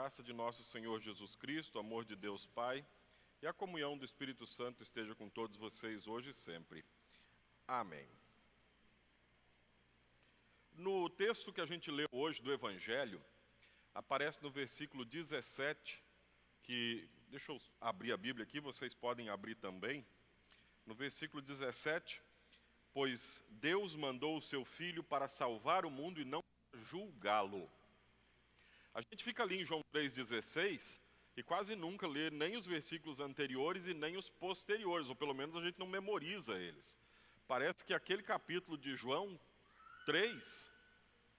graça de nosso Senhor Jesus Cristo, o amor de Deus Pai e a comunhão do Espírito Santo esteja com todos vocês hoje e sempre. Amém. No texto que a gente leu hoje do Evangelho, aparece no versículo 17, deixa eu abrir a Bíblia aqui, vocês podem abrir também. No versículo 17, pois Deus mandou o seu Filho para salvar o mundo e não julgá-lo. A gente fica ali em João 3,16 e quase nunca lê nem os versículos anteriores e nem os posteriores, ou pelo menos a gente não memoriza eles. Parece que aquele capítulo de João 3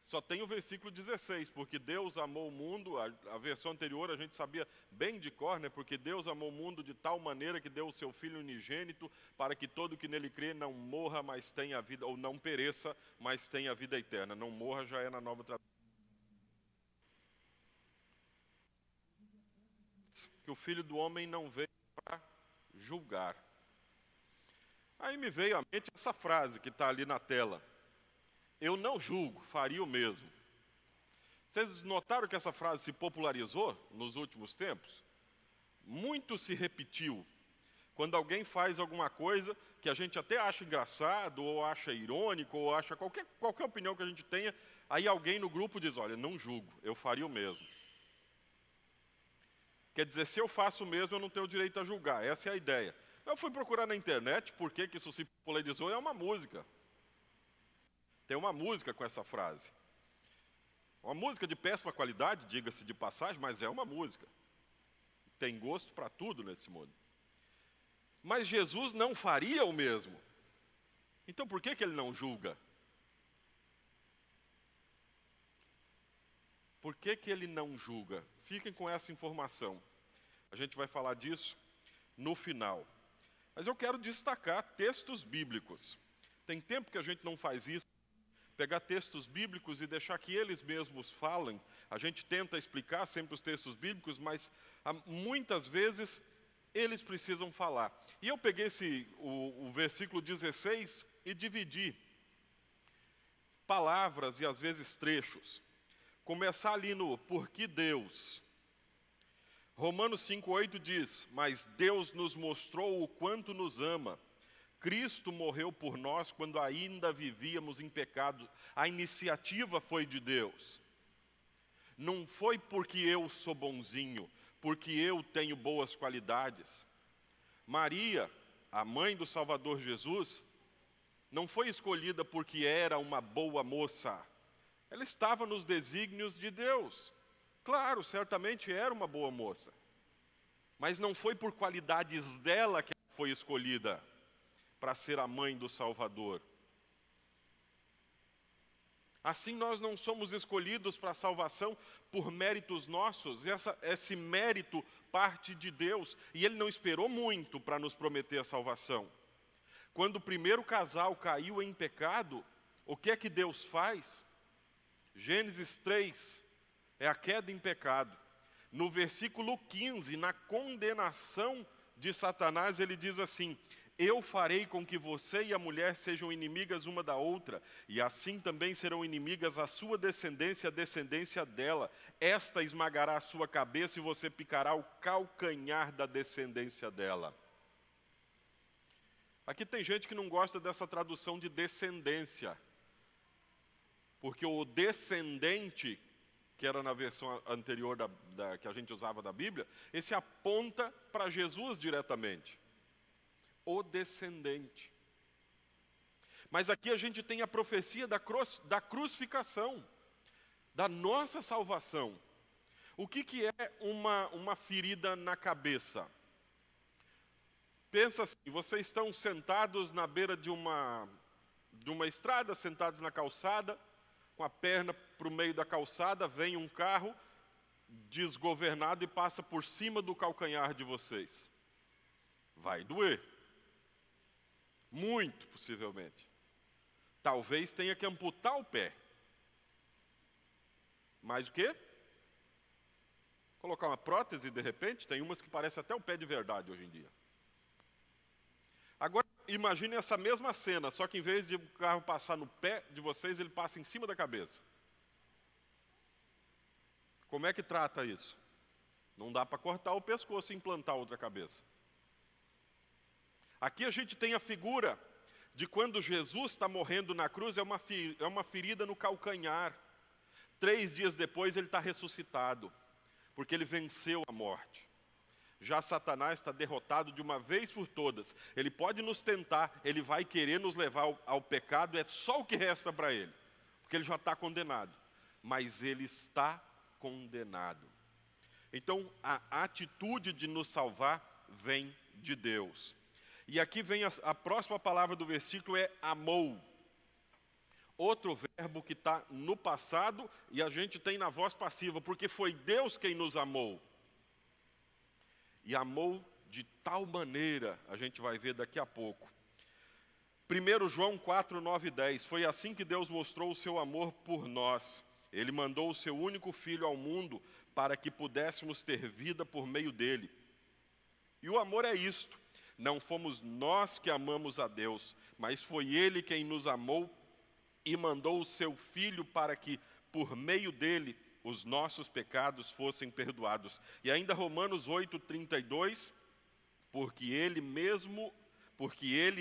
só tem o versículo 16, porque Deus amou o mundo, a versão anterior a gente sabia bem de cor, né? Porque Deus amou o mundo de tal maneira que deu o seu Filho unigênito, para que todo que nele crê não morra, mas tenha vida, ou não pereça, mas tenha vida eterna. Não morra já é na nova tradução. Que o Filho do Homem não veio para julgar. Aí me veio à mente essa frase que está ali na tela. Eu não julgo, faria o mesmo. Vocês notaram que essa frase se popularizou nos últimos tempos? Muito se repetiu. Quando alguém faz alguma coisa que a gente até acha engraçado, ou acha irônico, ou acha qualquer opinião que a gente tenha, aí alguém no grupo diz, olha, não julgo, eu faria o mesmo. Quer dizer, se eu faço o mesmo, eu não tenho direito a julgar. Essa é a ideia. Eu fui procurar na internet, por que isso se popularizou, é uma música. Tem uma música com essa frase. Uma música de péssima qualidade, diga-se de passagem, mas é uma música. Tem gosto para tudo nesse mundo. Mas Jesus não faria o mesmo. Então por que ele não julga? Por que ele não julga? Fiquem com essa informação. A gente vai falar disso no final. Mas eu quero destacar textos bíblicos. Tem tempo que a gente não faz isso. Pegar textos bíblicos e deixar que eles mesmos falem. A gente tenta explicar sempre os textos bíblicos, mas muitas vezes eles precisam falar. E eu peguei o versículo 16 e dividi palavras e às vezes trechos. Começar ali no porque Deus. Romanos 5,8 diz, mas Deus nos mostrou o quanto nos ama. Cristo morreu por nós quando ainda vivíamos em pecado. A iniciativa foi de Deus. Não foi porque eu sou bonzinho, porque eu tenho boas qualidades. Maria, a mãe do Salvador Jesus, não foi escolhida porque era uma boa moça. Ela estava nos desígnios de Deus. Claro, certamente era uma boa moça. Mas não foi por qualidades dela que ela foi escolhida para ser a mãe do Salvador. Assim nós não somos escolhidos para a salvação por méritos nossos. Esse mérito parte de Deus. E Ele não esperou muito para nos prometer a salvação. Quando o primeiro casal caiu em pecado, o que é que Deus faz? Gênesis 3 é a queda em pecado. No versículo 15, na condenação de Satanás, ele diz assim, eu farei com que você e a mulher sejam inimigas uma da outra, e assim também serão inimigas a sua descendência e a descendência dela. Esta esmagará a sua cabeça e você picará o calcanhar da descendência dela. Aqui tem gente que não gosta dessa tradução de descendência. Porque o descendente, que era na versão anterior que a gente usava da Bíblia, esse aponta para Jesus diretamente. O descendente. Mas aqui a gente tem a profecia da crucificação, da nossa salvação. O que é uma ferida na cabeça? Pensa assim, vocês estão sentados na beira de uma estrada, sentados na calçada, com a perna para o meio da calçada, vem um carro desgovernado e passa por cima do calcanhar de vocês. Vai doer. Muito, possivelmente. Talvez tenha que amputar o pé. Mas o quê? Colocar uma prótese, de repente, tem umas que parecem até o pé de verdade hoje em dia. Agora, imagine essa mesma cena, só que em vez de o carro passar no pé de vocês, ele passa em cima da cabeça. Como é que trata isso? Não dá para cortar o pescoço e implantar outra cabeça. Aqui a gente tem a figura de quando Jesus está morrendo na cruz, é uma ferida no calcanhar. 3 dias depois ele está ressuscitado, porque ele venceu a morte. Já Satanás está derrotado de uma vez por todas. Ele pode nos tentar, ele vai querer nos levar ao pecado, é só o que resta para ele, porque ele já está condenado. Mas ele está condenado. Então, a atitude de nos salvar vem de Deus. E aqui vem a próxima palavra do versículo, é amou. Outro verbo que está no passado e a gente tem na voz passiva, porque foi Deus quem nos amou. E amou de tal maneira, a gente vai ver daqui a pouco. 1 João 4, 9 e 10, foi assim que Deus mostrou o seu amor por nós. Ele mandou o seu único Filho ao mundo para que pudéssemos ter vida por meio dele. E o amor é isto, não fomos nós que amamos a Deus, mas foi Ele quem nos amou e mandou o seu Filho para que, por meio dele, os nossos pecados fossem perdoados. E ainda Romanos 8, 32, porque ele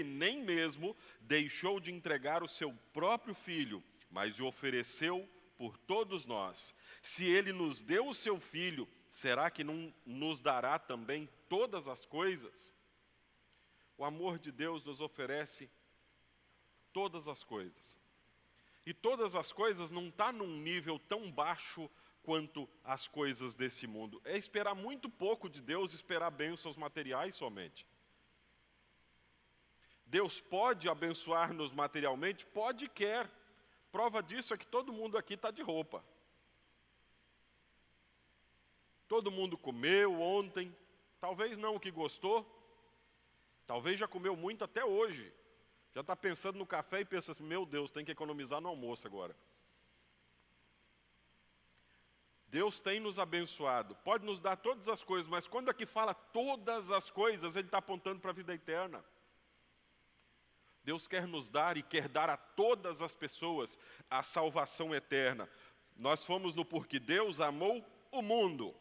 nem mesmo deixou de entregar o seu próprio Filho, mas o ofereceu por todos nós. Se ele nos deu o seu Filho, será que não nos dará também todas as coisas? O amor de Deus nos oferece todas as coisas. E todas as coisas não está num nível tão baixo quanto as coisas desse mundo. É esperar muito pouco de Deus, esperar bênçãos materiais somente. Deus pode abençoar-nos materialmente? Pode e quer. Prova disso é que todo mundo aqui está de roupa. Todo mundo comeu ontem, talvez não o que gostou, talvez já comeu muito até hoje. Já está pensando no café e pensa assim, meu Deus, tem que economizar no almoço agora. Deus tem nos abençoado, pode nos dar todas as coisas, mas quando aqui fala todas as coisas, Ele está apontando para a vida eterna. Deus quer nos dar e quer dar a todas as pessoas a salvação eterna. Nós fomos no porquê Deus amou o mundo.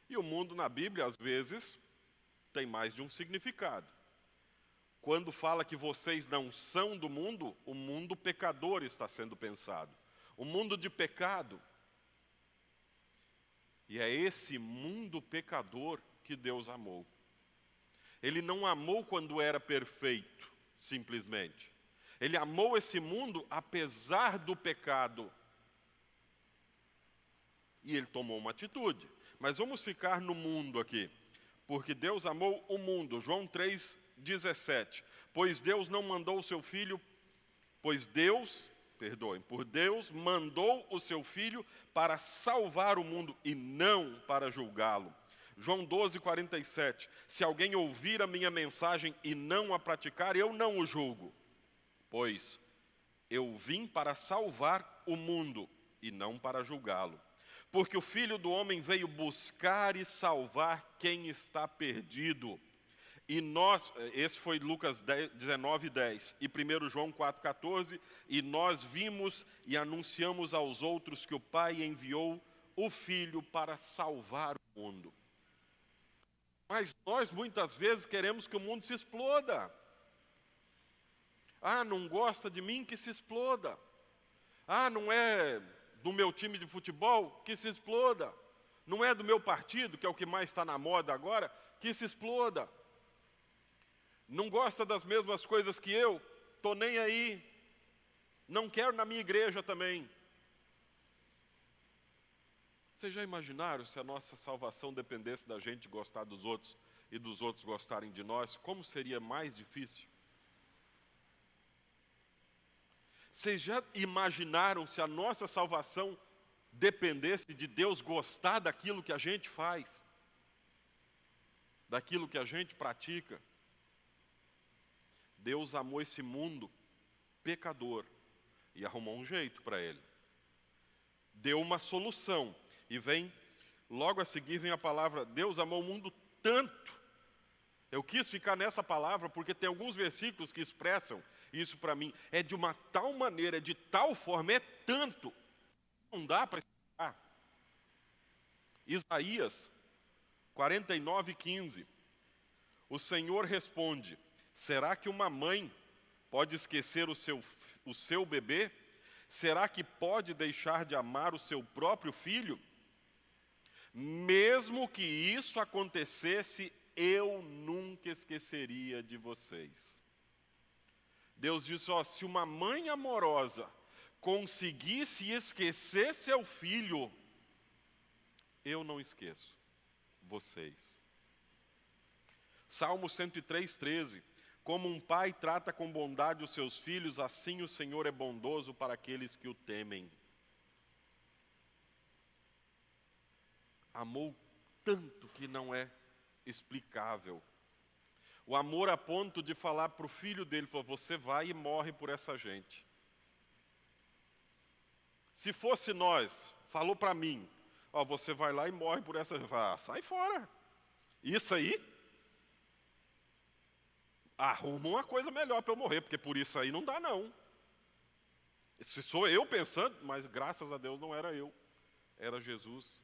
E o mundo na Bíblia, às vezes, tem mais de um significado. Quando fala que vocês não são do mundo, o mundo pecador está sendo pensado. O mundo de pecado. E é esse mundo pecador que Deus amou. Ele não amou quando era perfeito, simplesmente. Ele amou esse mundo apesar do pecado. E Ele tomou uma atitude. Mas vamos ficar no mundo aqui. Porque Deus amou o mundo. João 3,17. Pois Deus não mandou o seu Filho, por Deus mandou o seu Filho para salvar o mundo e não para julgá-lo. João 12,47. Se alguém ouvir a minha mensagem e não a praticar, eu não o julgo. Pois eu vim para salvar o mundo e não para julgá-lo. Porque o Filho do Homem veio buscar e salvar quem está perdido. E nós, esse foi Lucas 19:10 e 1 João 4,14, e nós vimos e anunciamos aos outros que o Pai enviou o Filho para salvar o mundo. Mas nós muitas vezes queremos que o mundo se exploda. Ah, não gosta de mim? Que se exploda. Ah, não é do meu time de futebol? Que se exploda. Não é do meu partido, que é o que mais está na moda agora? Que se exploda. Não gosta das mesmas coisas que eu? Estou nem aí. Não quero na minha igreja também. Vocês já imaginaram se a nossa salvação dependesse da gente gostar dos outros e dos outros gostarem de nós? Como seria mais difícil? Vocês já imaginaram se a nossa salvação dependesse de Deus gostar daquilo que a gente faz? Daquilo que a gente pratica? Deus amou esse mundo pecador e arrumou um jeito para ele. Deu uma solução. E logo a seguir vem a palavra, Deus amou o mundo tanto. Eu quis ficar nessa palavra porque tem alguns versículos que expressam isso para mim. É de uma tal maneira, é de tal forma, é tanto. Não dá para explicar. Isaías 49:15. O Senhor responde: será que uma mãe pode esquecer o seu bebê? Será que pode deixar de amar o seu próprio filho? Mesmo que isso acontecesse, eu nunca esqueceria de vocês. Deus diz, se uma mãe amorosa conseguisse esquecer seu filho, eu não esqueço vocês. Salmo 103:13. Como um pai trata com bondade os seus filhos, assim o Senhor é bondoso para aqueles que o temem. Amou tanto que não é explicável. O amor a ponto de falar para o filho dele, falou, você vai e morre por essa gente. Se fosse nós, falou para mim, você vai lá e morre por essa gente. Sai fora. Isso aí, arruma uma coisa melhor para eu morrer, porque por isso aí não dá não. Se sou eu pensando, mas graças a Deus não era eu, era Jesus,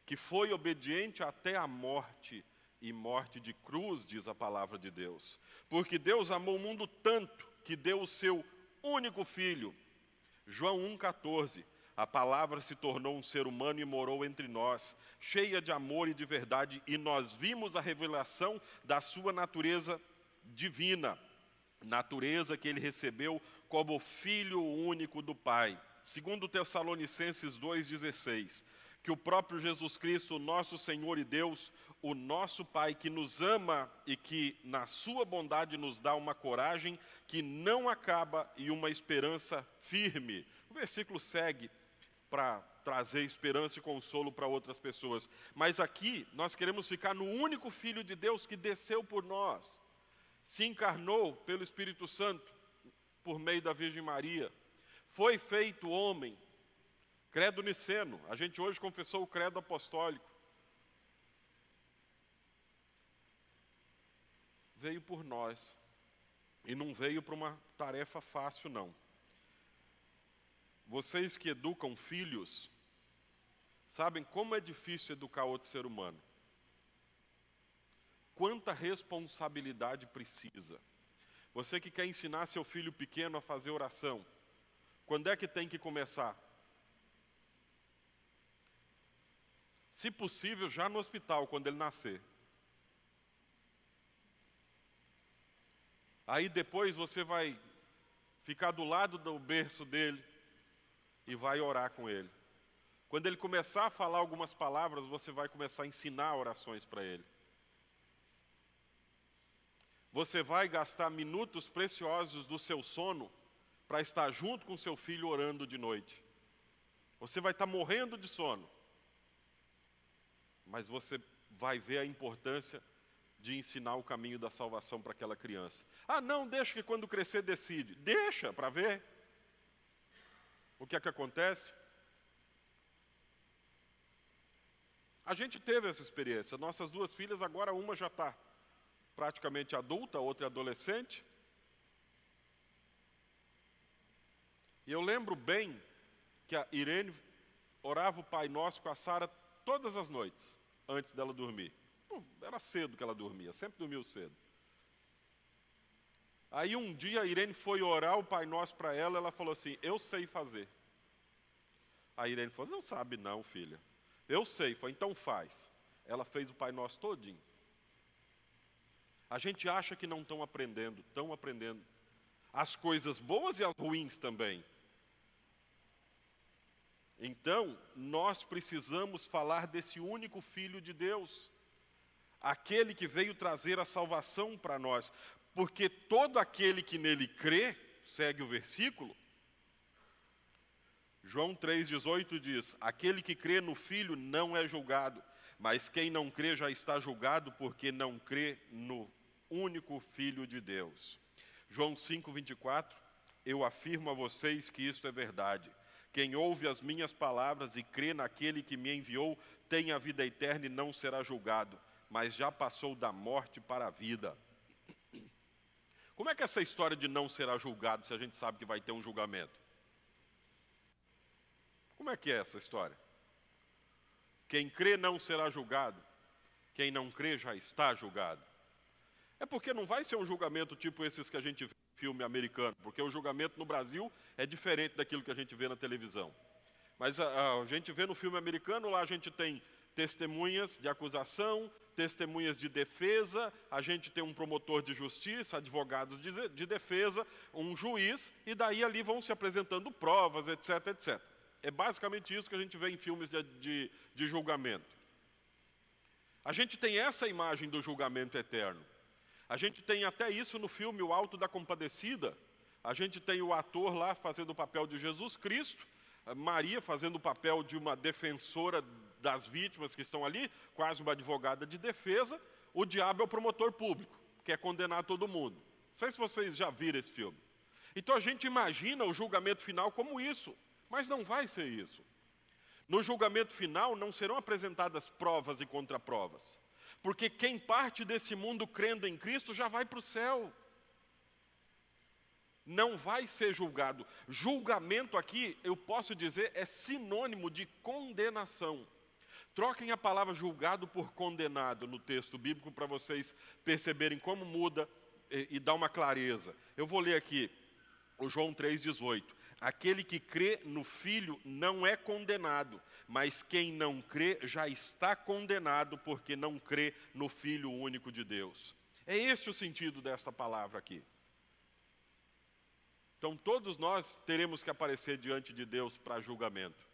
que foi obediente até a morte, e morte de cruz, diz a palavra de Deus. Porque Deus amou o mundo tanto, que deu o seu único filho. João 1,14. A palavra se tornou um ser humano e morou entre nós, cheia de amor e de verdade, e nós vimos a revelação da sua natureza divina, natureza que ele recebeu como filho único do Pai. Segundo Tessalonicenses 2,16, que o próprio Jesus Cristo, nosso Senhor e Deus, o nosso Pai, que nos ama e que na sua bondade nos dá uma coragem que não acaba e uma esperança firme. O versículo segue para trazer esperança e consolo para outras pessoas. Mas aqui nós queremos ficar no único Filho de Deus que desceu por nós, se encarnou pelo Espírito Santo, por meio da Virgem Maria, foi feito homem, credo niceno, a gente hoje confessou o credo apostólico, veio por nós, e não veio para uma tarefa fácil não. Vocês que educam filhos, sabem como é difícil educar outro ser humano. Quanta responsabilidade precisa. Você que quer ensinar seu filho pequeno a fazer oração, quando é que tem que começar? Se possível, já no hospital, quando ele nascer. Aí depois você vai ficar do lado do berço dele e vai orar com ele. Quando ele começar a falar algumas palavras, você vai começar a ensinar orações para ele. Você vai gastar minutos preciosos do seu sono para estar junto com seu filho orando de noite. Você vai estar morrendo de sono, mas você vai ver a importância de ensinar o caminho da salvação para aquela criança. Não, deixa que quando crescer decide. Deixa para ver. O que é que acontece? A gente teve essa experiência. Nossas duas filhas, agora uma já está praticamente adulta, a outra é adolescente. E eu lembro bem que a Irene orava o Pai Nosso com a Sara todas as noites, antes dela dormir. Era cedo que ela dormia, sempre dormiu cedo. Aí um dia a Irene foi orar o Pai Nosso para ela, ela falou assim, eu sei fazer. A Irene falou, não sabe não, filha. Eu sei, foi então faz. Ela fez o Pai Nosso todinho. A gente acha que não estão aprendendo as coisas boas e as ruins também. Então, nós precisamos falar desse único Filho de Deus, aquele que veio trazer a salvação para nós, porque todo aquele que nele crê, segue o versículo, João 3,18 diz, aquele que crê no Filho não é julgado, mas quem não crê já está julgado porque não crê no único Filho de Deus. João 5,24, eu afirmo a vocês que isto é verdade. Quem ouve as minhas palavras e crê naquele que me enviou, tem a vida eterna e não será julgado, mas já passou da morte para a vida. Como é que é essa história de não será julgado, se a gente sabe que vai ter um julgamento? Como é que é essa história? Quem crê não será julgado. Quem não crê já está julgado. É porque não vai ser um julgamento tipo esses que a gente vê em filme americano, porque o julgamento no Brasil é diferente daquilo que a gente vê na televisão. Mas a gente vê no filme americano, lá a gente tem testemunhas de acusação, testemunhas de defesa, a gente tem um promotor de justiça, advogados de defesa, um juiz, e daí ali vão se apresentando provas, etc, etc. É basicamente isso que a gente vê em filmes de julgamento. A gente tem essa imagem do julgamento eterno. A gente tem até isso no filme O Alto da Compadecida. A gente tem o ator lá fazendo o papel de Jesus Cristo, Maria fazendo o papel de uma defensora das vítimas que estão ali, quase uma advogada de defesa. O diabo é o promotor público, quer condenar todo mundo. Não sei se vocês já viram esse filme. Então a gente imagina o julgamento final como isso, mas não vai ser isso. No julgamento final não serão apresentadas provas e contraprovas, porque quem parte desse mundo crendo em Cristo já vai para o céu. Não vai ser julgado. Julgamento aqui, eu posso dizer, é sinônimo de condenação. Troquem a palavra julgado por condenado no texto bíblico para vocês perceberem como muda e dá uma clareza. Eu vou ler aqui o João 3,18. Aquele que crê no Filho não é condenado, mas quem não crê já está condenado porque não crê no Filho único de Deus. É esse o sentido desta palavra aqui. Então todos nós teremos que aparecer diante de Deus para julgamento,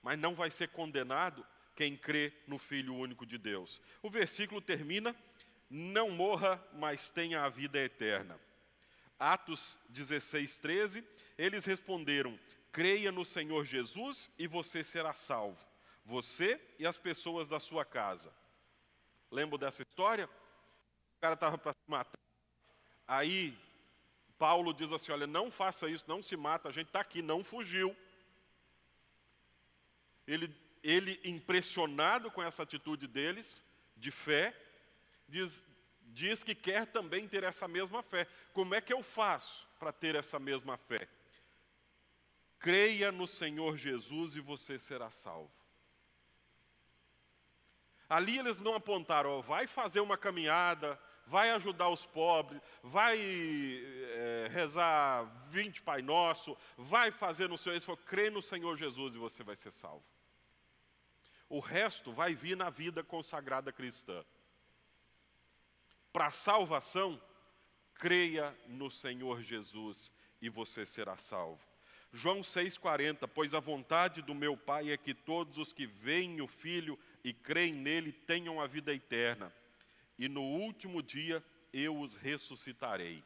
mas não vai ser condenado quem crê no Filho único de Deus. O versículo termina, não morra, mas tenha a vida eterna. Atos 16:13, eles responderam, creia no Senhor Jesus e você será salvo, você e as pessoas da sua casa. Lembra dessa história? O cara estava para se matar, aí Paulo diz assim, olha, não faça isso, não se mata, a gente está aqui, não fugiu. Ele, impressionado com essa atitude deles, de fé, diz que quer também ter essa mesma fé. Como é que eu faço para ter essa mesma fé? Creia no Senhor Jesus e você será salvo. Ali eles não apontaram, vai fazer uma caminhada, vai ajudar os pobres, vai rezar 20 Pai Nosso, vai fazer no Senhor. Eles falaram, crê no Senhor Jesus e você vai ser salvo. O resto vai vir na vida consagrada cristã. Para a salvação, creia no Senhor Jesus e você será salvo. João 6,40, pois a vontade do meu Pai é que todos os que veem o Filho e creem nele tenham a vida eterna. E no último dia eu os ressuscitarei.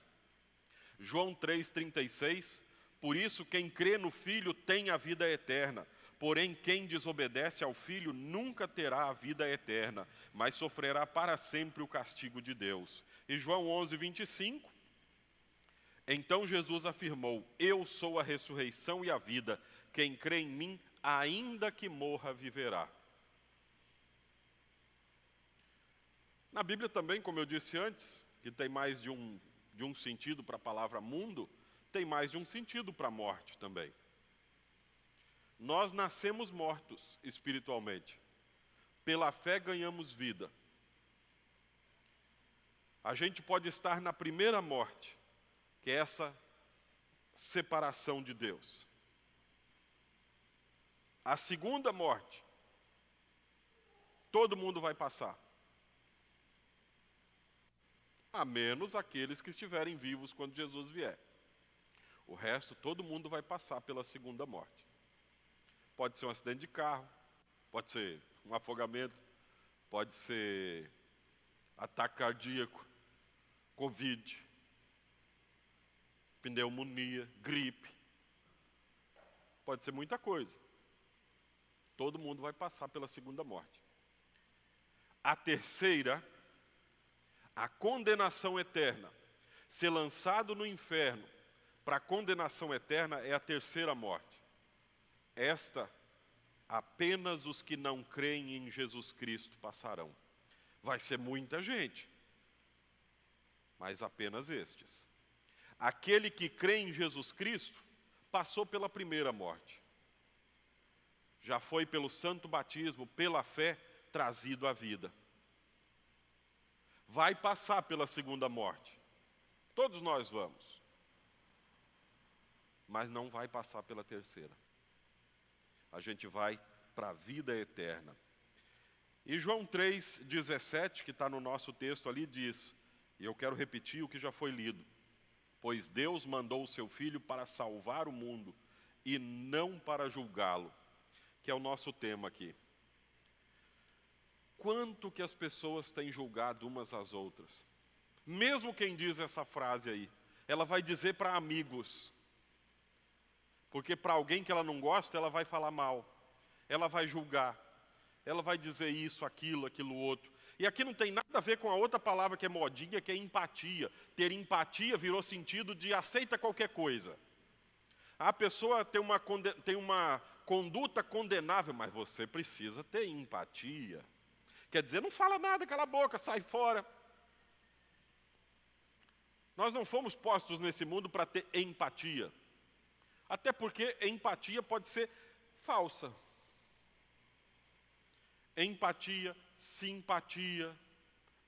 João 3,36, por isso quem crê no Filho tem a vida eterna. Porém, quem desobedece ao Filho nunca terá a vida eterna, mas sofrerá para sempre o castigo de Deus. E João 11:25, então Jesus afirmou, eu sou a ressurreição e a vida, quem crê em mim, ainda que morra, viverá. Na Bíblia também, como eu disse antes, que tem mais de um sentido para a palavra mundo, tem mais de um sentido para a morte também. Nós nascemos mortos espiritualmente. Pela fé ganhamos vida. A gente pode estar na primeira morte, que é essa separação de Deus. A segunda morte, todo mundo vai passar. A menos aqueles que estiverem vivos quando Jesus vier. O resto, todo mundo vai passar pela segunda morte. Pode ser um acidente de carro, pode ser um afogamento, pode ser ataque cardíaco, Covid, pneumonia, gripe. Pode ser muita coisa. Todo mundo vai passar pela segunda morte. A terceira, a condenação eterna. Ser lançado no inferno para a condenação eterna é a terceira morte. Esta, apenas os que não creem em Jesus Cristo passarão. Vai ser muita gente, mas apenas estes. Aquele que crê em Jesus Cristo passou pela primeira morte. já foi pelo santo batismo, pela fé, trazido à vida. Vai passar pela segunda morte. Todos nós vamos. Mas não vai passar pela terceira. A gente vai para a vida eterna. E João 3,17, que está no nosso texto ali, diz, e eu quero repetir o que já foi lido: pois Deus mandou o seu Filho para salvar o mundo e não para julgá-lo, que é o nosso tema aqui. Quanto que as pessoas têm julgado umas às outras? Mesmo quem diz essa frase aí, ela vai dizer para amigos. Porque para alguém que ela não gosta, ela vai falar mal. Ela vai julgar. Ela vai dizer isso, aquilo outro. E aqui não tem nada a ver com a outra palavra que é modinha, que é empatia. Ter empatia virou sentido de aceita qualquer coisa. A pessoa tem uma conduta condenável, mas você precisa ter empatia. Quer dizer, não fala nada, cala a boca, sai fora. Nós não fomos postos nesse mundo para ter empatia. Até porque empatia pode ser falsa. Empatia, simpatia,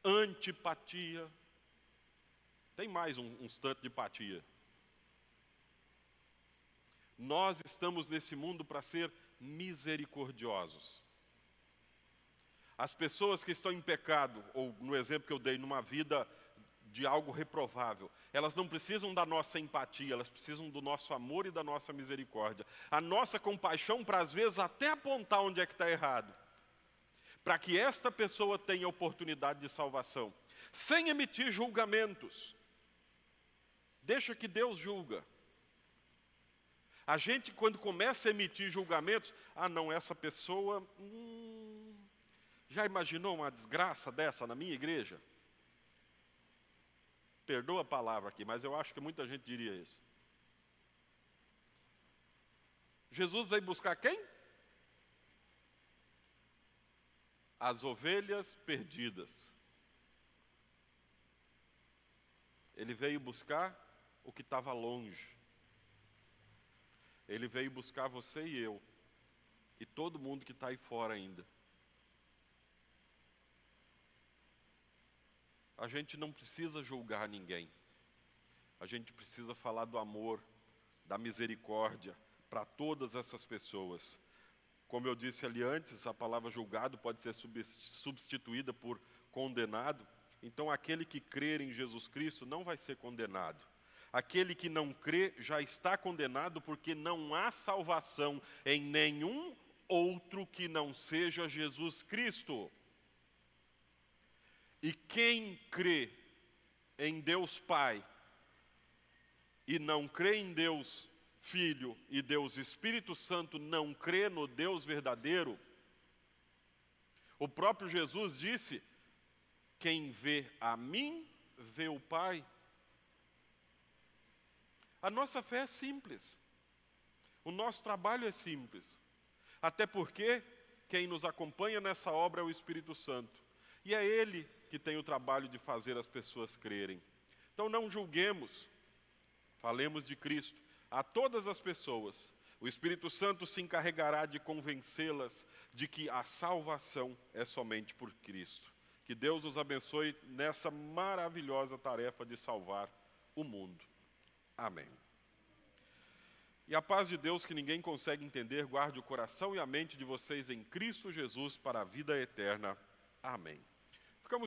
antipatia. Tem mais uns tantos de empatia. Nós estamos nesse mundo para ser misericordiosos. As pessoas que estão em pecado, ou no exemplo que eu dei, numa vida de algo reprovável, elas não precisam da nossa empatia, elas precisam do nosso amor e da nossa misericórdia. A nossa compaixão, para às vezes até apontar onde é que está errado, para que esta pessoa tenha oportunidade de salvação, sem emitir julgamentos. Deixa que Deus julga. A gente, quando começa a emitir julgamentos, não, essa pessoa, já imaginou uma desgraça dessa na minha igreja? Perdoa a palavra aqui, mas eu acho que muita gente diria isso. Jesus veio buscar quem? As ovelhas perdidas. Ele veio buscar o que estava longe. Ele veio buscar você e eu. E todo mundo que está aí fora ainda. A gente não precisa julgar ninguém. A gente precisa falar do amor, da misericórdia para todas essas pessoas. Como eu disse ali antes, a palavra julgado pode ser substituída por condenado. Então, aquele que crer em Jesus Cristo não vai ser condenado. Aquele que não crê já está condenado, porque não há salvação em nenhum outro que não seja Jesus Cristo. E quem crê em Deus Pai e não crê em Deus Filho e Deus Espírito Santo, não crê no Deus verdadeiro, o próprio Jesus disse: quem vê a mim, vê o Pai. A nossa fé é simples. O nosso trabalho é simples. Até porque quem nos acompanha nessa obra é o Espírito Santo. E é Ele que tem o trabalho de fazer as pessoas crerem. Então não julguemos, falemos de Cristo a todas as pessoas. O Espírito Santo se encarregará de convencê-las de que a salvação é somente por Cristo. Que Deus nos abençoe nessa maravilhosa tarefa de salvar o mundo. Amém. E a paz de Deus, que ninguém consegue entender, guarde o coração e a mente de vocês em Cristo Jesus para a vida eterna. Amém.